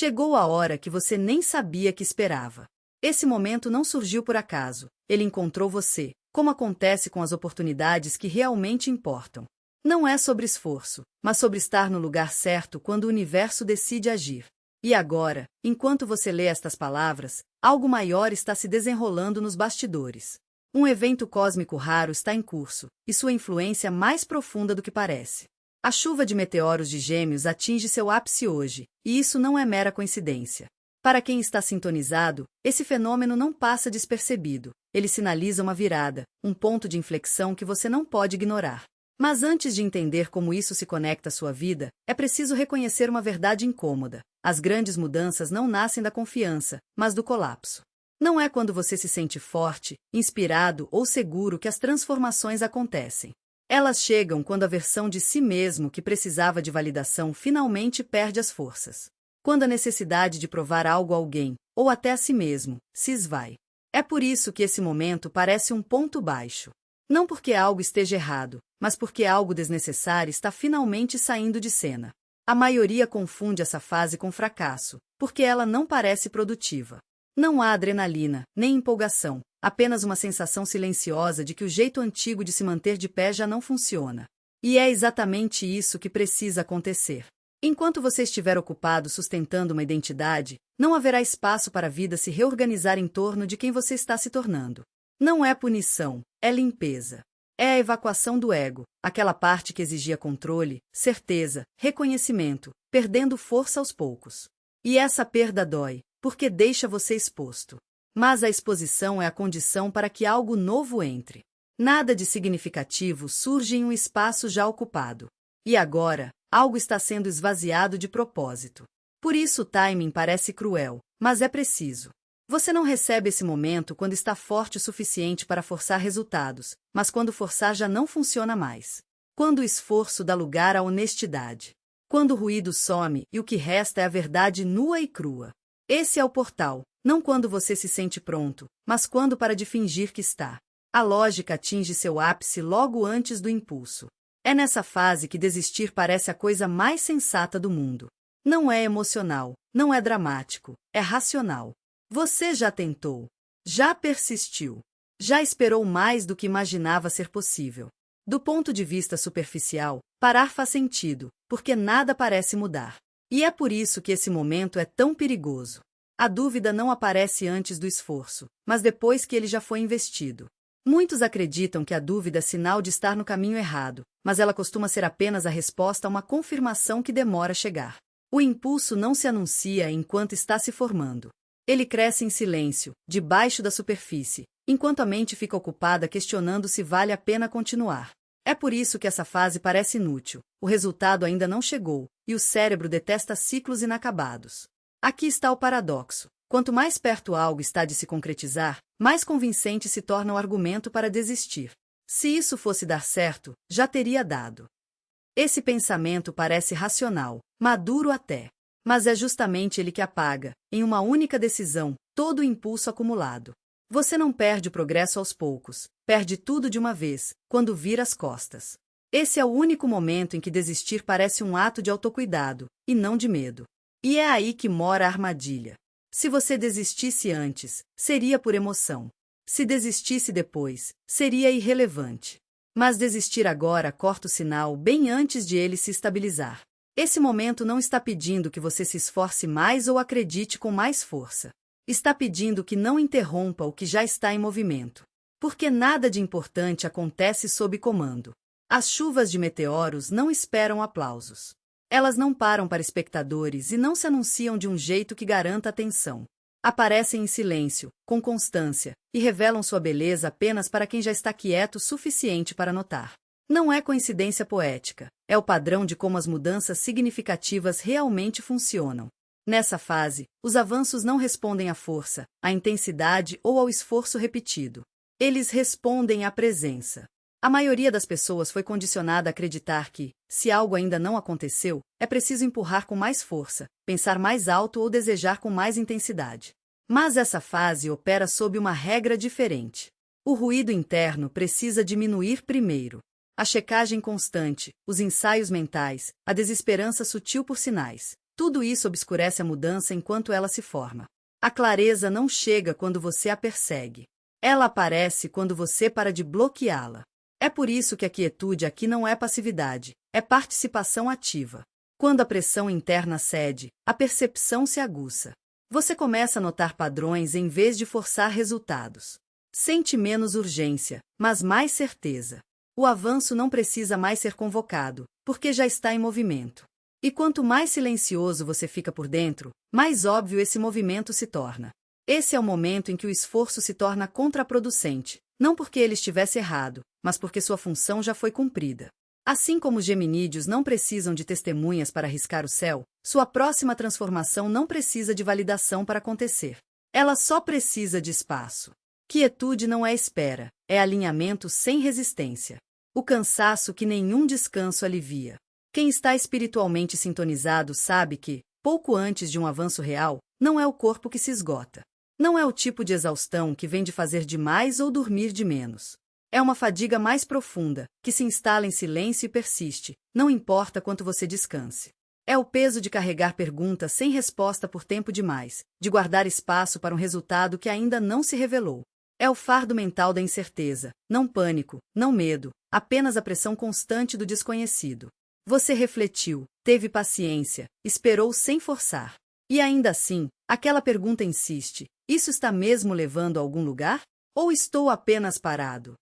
Chegou a hora que você nem sabia que esperava. Esse momento não surgiu por acaso, ele encontrou você, como acontece com as oportunidades que realmente importam. Não é sobre esforço, mas sobre estar no lugar certo quando o universo decide agir. E agora, enquanto você lê estas palavras, algo maior está se desenrolando nos bastidores. Um evento cósmico raro está em curso, e sua influência é mais profunda do que parece. A chuva de meteoros de Gêmeos atinge seu ápice hoje, e isso não é mera coincidência. Para quem está sintonizado, esse fenômeno não passa despercebido. Ele sinaliza uma virada, um ponto de inflexão que você não pode ignorar. Mas antes de entender como isso se conecta à sua vida, é preciso reconhecer uma verdade incômoda. As grandes mudanças não nascem da confiança, mas do colapso. Não é quando você se sente forte, inspirado ou seguro que as transformações acontecem. Elas chegam quando a versão de si mesmo que precisava de validação finalmente perde as forças. Quando a necessidade de provar algo a alguém, ou até a si mesmo, se esvai. É por isso que esse momento parece um ponto baixo. Não porque algo esteja errado, mas porque algo desnecessário está finalmente saindo de cena. A maioria confunde essa fase com fracasso, porque ela não parece produtiva. Não há adrenalina, nem empolgação, apenas uma sensação silenciosa de que o jeito antigo de se manter de pé já não funciona. E é exatamente isso que precisa acontecer. Enquanto você estiver ocupado sustentando uma identidade, não haverá espaço para a vida se reorganizar em torno de quem você está se tornando. Não é punição, é limpeza. É a evacuação do ego, aquela parte que exigia controle, certeza, reconhecimento, perdendo força aos poucos. E essa perda dói, porque deixa você exposto. Mas a exposição é a condição para que algo novo entre. Nada de significativo surge em um espaço já ocupado. E agora, algo está sendo esvaziado de propósito. Por isso o timing parece cruel, mas é preciso. Você não recebe esse momento quando está forte o suficiente para forçar resultados, mas quando forçar já não funciona mais. Quando o esforço dá lugar à honestidade. Quando o ruído some e o que resta é a verdade nua e crua. Esse é o portal, não quando você se sente pronto, mas quando para de fingir que está. A lógica atinge seu ápice logo antes do impulso. É nessa fase que desistir parece a coisa mais sensata do mundo. Não é emocional, não é dramático, é racional. Você já tentou, já persistiu, já esperou mais do que imaginava ser possível. Do ponto de vista superficial, parar faz sentido, porque nada parece mudar. E é por isso que esse momento é tão perigoso. A dúvida não aparece antes do esforço, mas depois que ele já foi investido. Muitos acreditam que a dúvida é sinal de estar no caminho errado, mas ela costuma ser apenas a resposta a uma confirmação que demora a chegar. O impulso não se anuncia enquanto está se formando. Ele cresce em silêncio, debaixo da superfície, enquanto a mente fica ocupada questionando se vale a pena continuar. É por isso que essa fase parece inútil, o resultado ainda não chegou, e o cérebro detesta ciclos inacabados. Aqui está o paradoxo. Quanto mais perto algo está de se concretizar, mais convincente se torna o argumento para desistir. Se isso fosse dar certo, já teria dado. Esse pensamento parece racional, maduro até. Mas é justamente ele que apaga, em uma única decisão, todo o impulso acumulado. Você não perde o progresso aos poucos, perde tudo de uma vez, quando vira as costas. Esse é o único momento em que desistir parece um ato de autocuidado, e não de medo. E é aí que mora a armadilha. Se você desistisse antes, seria por emoção. Se desistisse depois, seria irrelevante. Mas desistir agora corta o sinal bem antes de ele se estabilizar. Esse momento não está pedindo que você se esforce mais ou acredite com mais força. Está pedindo que não interrompa o que já está em movimento. Porque nada de importante acontece sob comando. As chuvas de meteoros não esperam aplausos. Elas não param para espectadores e não se anunciam de um jeito que garanta atenção. Aparecem em silêncio, com constância, e revelam sua beleza apenas para quem já está quieto o suficiente para notar. Não é coincidência poética, é o padrão de como as mudanças significativas realmente funcionam. Nessa fase, os avanços não respondem à força, à intensidade ou ao esforço repetido. Eles respondem à presença. A maioria das pessoas foi condicionada a acreditar que, se algo ainda não aconteceu, é preciso empurrar com mais força, pensar mais alto ou desejar com mais intensidade. Mas essa fase opera sob uma regra diferente. O ruído interno precisa diminuir primeiro. A checagem constante, os ensaios mentais, a desesperança sutil por sinais. Tudo isso obscurece a mudança enquanto ela se forma. A clareza não chega quando você a persegue. Ela aparece quando você para de bloqueá-la. É por isso que a quietude aqui não é passividade, é participação ativa. Quando a pressão interna cede, a percepção se aguça. Você começa a notar padrões em vez de forçar resultados. Sente menos urgência, mas mais certeza. O avanço não precisa mais ser convocado, porque já está em movimento. E quanto mais silencioso você fica por dentro, mais óbvio esse movimento se torna. Esse é o momento em que o esforço se torna contraproducente, não porque ele estivesse errado, mas porque sua função já foi cumprida. Assim como os geminídeos não precisam de testemunhas para riscar o céu, sua próxima transformação não precisa de validação para acontecer. Ela só precisa de espaço. Quietude não é espera, é alinhamento sem resistência. O cansaço que nenhum descanso alivia. Quem está espiritualmente sintonizado sabe que, pouco antes de um avanço real, não é o corpo que se esgota. Não é o tipo de exaustão que vem de fazer demais ou dormir de menos. É uma fadiga mais profunda, que se instala em silêncio e persiste, não importa quanto você descanse. É o peso de carregar perguntas sem resposta por tempo demais, de guardar espaço para um resultado que ainda não se revelou. É o fardo mental da incerteza, não pânico, não medo, apenas a pressão constante do desconhecido. Você refletiu, teve paciência, esperou sem forçar. E ainda assim, aquela pergunta insiste: isso está mesmo levando a algum lugar? Ou estou apenas parado?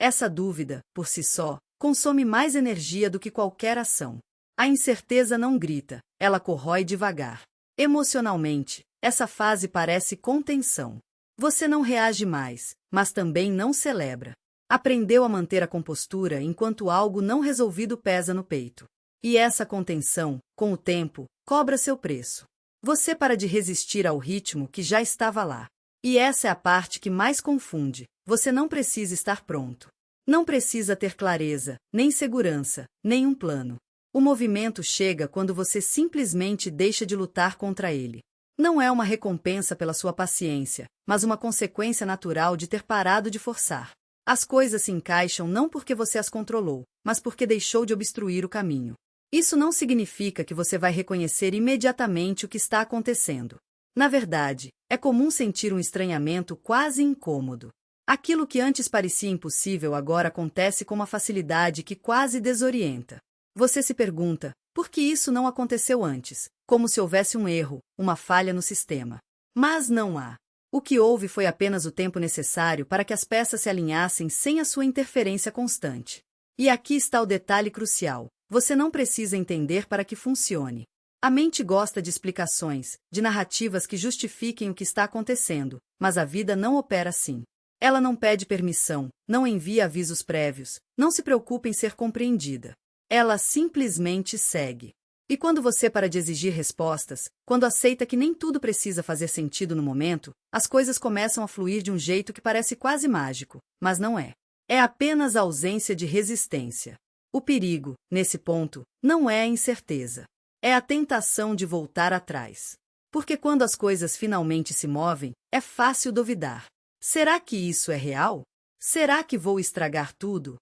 Essa dúvida, por si só, consome mais energia do que qualquer ação. A incerteza não grita, ela corrói devagar. Emocionalmente, essa fase parece contenção. Você não reage mais, mas também não celebra. Aprendeu a manter a compostura enquanto algo não resolvido pesa no peito. E essa contenção, com o tempo, cobra seu preço. Você para de resistir ao ritmo que já estava lá. E essa é a parte que mais confunde. Você não precisa estar pronto. Não precisa ter clareza, nem segurança, nem um plano. O movimento chega quando você simplesmente deixa de lutar contra ele. Não é uma recompensa pela sua paciência, mas uma consequência natural de ter parado de forçar. As coisas se encaixam não porque você as controlou, mas porque deixou de obstruir o caminho. Isso não significa que você vai reconhecer imediatamente o que está acontecendo. Na verdade, é comum sentir um estranhamento quase incômodo. Aquilo que antes parecia impossível agora acontece com uma facilidade que quase desorienta. Você se pergunta, por que isso não aconteceu antes? Como se houvesse um erro, uma falha no sistema. Mas não há. O que houve foi apenas o tempo necessário para que as peças se alinhassem sem a sua interferência constante. E aqui está o detalhe crucial. Você não precisa entender para que funcione. A mente gosta de explicações, de narrativas que justifiquem o que está acontecendo, mas a vida não opera assim. Ela não pede permissão, não envia avisos prévios, não se preocupa em ser compreendida. Ela simplesmente segue. E quando você para de exigir respostas, quando aceita que nem tudo precisa fazer sentido no momento, as coisas começam a fluir de um jeito que parece quase mágico, mas não é. É apenas a ausência de resistência. O perigo, nesse ponto, não é a incerteza. É a tentação de voltar atrás. Porque quando as coisas finalmente se movem, é fácil duvidar. Será que isso é real? Será que vou estragar tudo?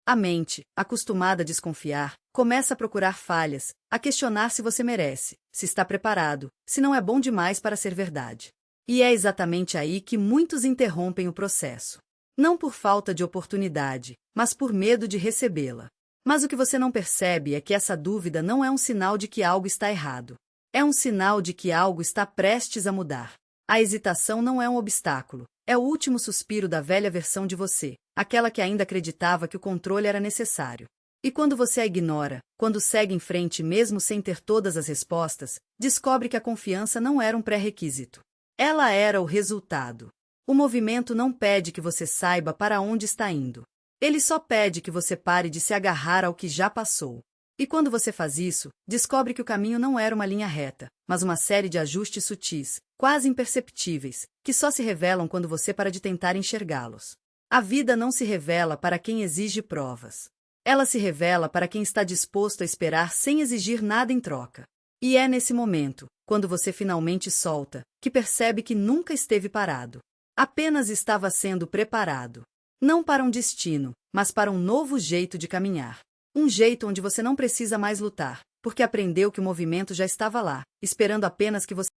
A mente, acostumada a desconfiar, começa a procurar falhas, a questionar se você merece, se está preparado, se não é bom demais para ser verdade. E é exatamente aí que muitos interrompem o processo. Não por falta de oportunidade, mas por medo de recebê-la. Mas o que você não percebe é que essa dúvida não é um sinal de que algo está errado. É um sinal de que algo está prestes a mudar. A hesitação não é um obstáculo, é o último suspiro da velha versão de você, aquela que ainda acreditava que o controle era necessário. E quando você a ignora, quando segue em frente mesmo sem ter todas as respostas, descobre que a confiança não era um pré-requisito. Ela era o resultado. O movimento não pede que você saiba para onde está indo. Ele só pede que você pare de se agarrar ao que já passou. E quando você faz isso, descobre que o caminho não era uma linha reta, mas uma série de ajustes sutis, quase imperceptíveis, que só se revelam quando você para de tentar enxergá-los. A vida não se revela para quem exige provas. Ela se revela para quem está disposto a esperar sem exigir nada em troca. E é nesse momento, quando você finalmente solta, que percebe que nunca esteve parado. Apenas estava sendo preparado. Não para um destino, mas para um novo jeito de caminhar. Um jeito onde você não precisa mais lutar, porque aprendeu que o movimento já estava lá, esperando apenas que você